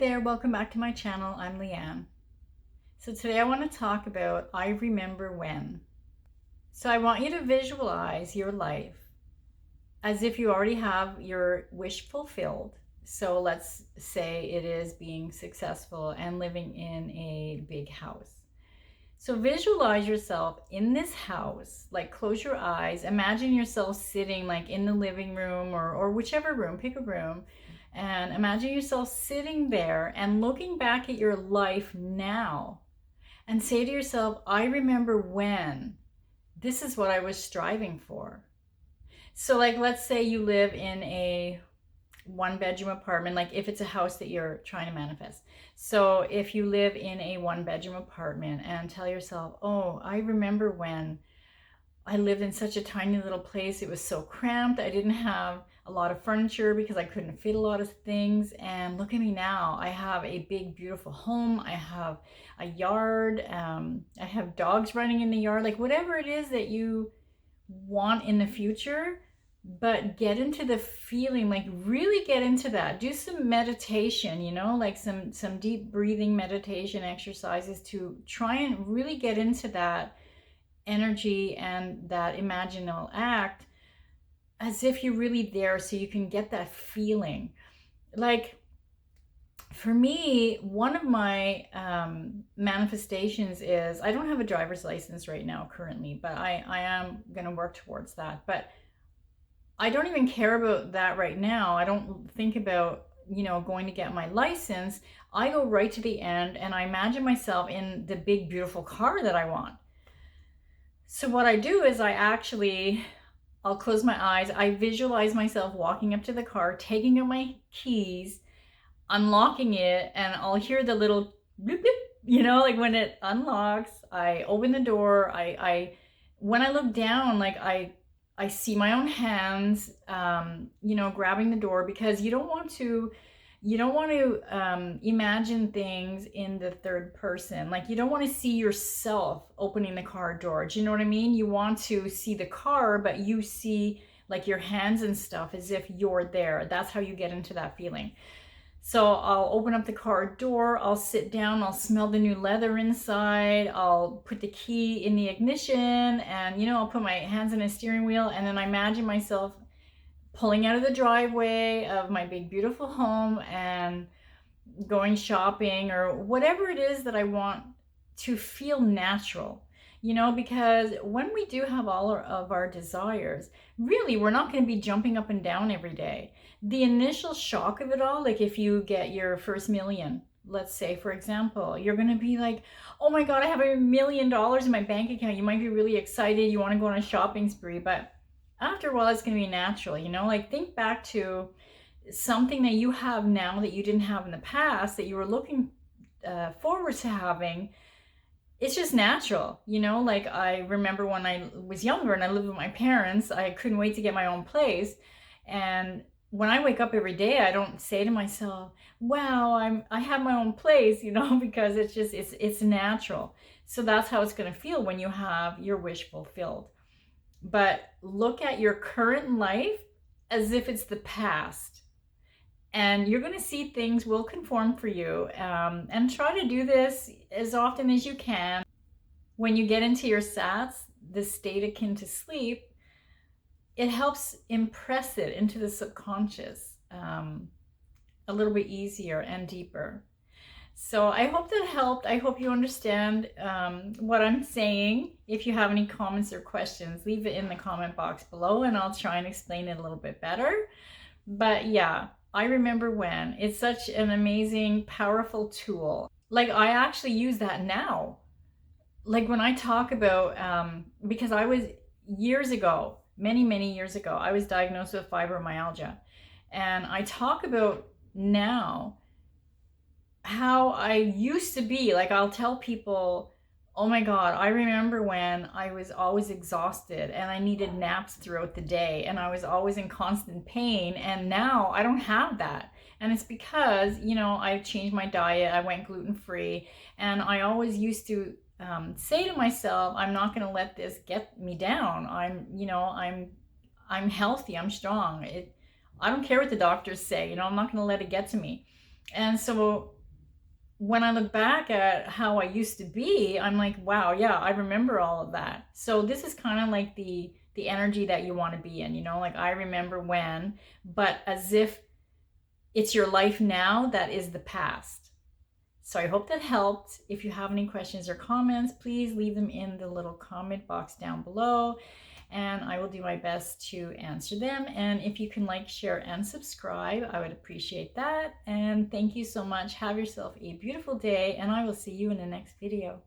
there, welcome back to my channel. I'm Leanne. So today I want to talk about I remember when. So I want you to visualize your life as if you already have your wish fulfilled. So let's say it is being successful and living in a big house. So visualize yourself in this house, like close your eyes, imagine yourself sitting like in the living room or whichever room, pick a room, and imagine yourself sitting there and looking back at your life now and say to yourself, I remember when this is what I was striving for. So like, let's say you live in a one-bedroom apartment, like if it's a house that you're trying to manifest. So if you live in a one-bedroom apartment and tell yourself, oh, I remember when I lived in such a tiny little place. It was so cramped. I didn't have a lot of furniture because I couldn't fit a lot of things. And look at me now. I have a big, beautiful home. I have a yard. I have dogs running in the yard. Like whatever it is that you want in the future, but get into the feeling, like really get into that. Do some meditation, like some deep breathing meditation exercises to try and really get into that energy and that imaginal act as if you're really there, so you can get that feeling. Like for me, one of my manifestations is, I don't have a driver's license right now currently, but I am going to work towards that. But I don't even care about that right now. I don't think about, going to get my license. I go right to the end and I imagine myself in the big, beautiful car that I want. So what I do is I'll close my eyes. I visualize myself walking up to the car, taking out my keys, unlocking it, and I'll hear the little bloop, bloop, like when it unlocks, I open the door. When I look down, like I see my own hands, grabbing the door, because you don't want to imagine things in the third person. Like you don't want to see yourself opening the car door. Do you know what I mean? You want to see the car, but you see like your hands and stuff as if you're there. That's how you get into that feeling. So I'll open up the car door, I'll sit down, I'll smell the new leather inside, I'll put the key in the ignition, and I'll put my hands on the steering wheel, and then I imagine myself pulling out of the driveway of my big beautiful home and going shopping or whatever it is that I want to feel natural. Because when we do have all of our desires, really, we're not going to be jumping up and down every day. The initial shock of it all, like if you get your first million, let's say, for example, you're going to be like, oh my God, I have $1 million in my bank account. You might be really excited. You want to go on a shopping spree, but after a while, it's going to be natural. Like think back to something that you have now that you didn't have in the past, that you were looking forward to having. It's just natural, like I remember when I was younger and I lived with my parents, I couldn't wait to get my own place. And when I wake up every day, I don't say to myself, wow, I have my own place, because it's natural. So that's how it's going to feel when you have your wish fulfilled. But look at your current life as if it's the past. And you're going to see things will conform for you. And try to do this as often as you can. When you get into your SATS, the state akin to sleep, it helps impress it into the subconscious a little bit easier and deeper. So I hope that helped. I hope you understand what I'm saying. If you have any comments or questions, leave it in the comment box below and I'll try and explain it a little bit better. But yeah, I remember when. It's such an amazing, powerful tool. Like I actually use that now. Like when I talk about, because I was years ago, many years ago, I was diagnosed with fibromyalgia. And I talk about now how I used to be. Like I'll tell people, oh my God, I remember when I was always exhausted and I needed naps throughout the day and I was always in constant pain, and now I don't have that. And it's because, I changed my diet, I went gluten-free, and I always used to say to myself, I'm not going to let this get me down. I'm healthy, I'm strong. I don't care what the doctors say, I'm not going to let it get to me. And so when I look back at how I used to be, I'm like, wow, yeah, I remember all of that. So this is kind of like the energy that you want to be in, you know, like I remember when, but as if it's your life now that is the past. So I hope that helped. If you have any questions or comments, please leave them in the little comment box down below, and I will do my best to answer them. And if you can like, share, and subscribe, I would appreciate that. And thank you so much. Have yourself a beautiful day, and I will see you in the next video.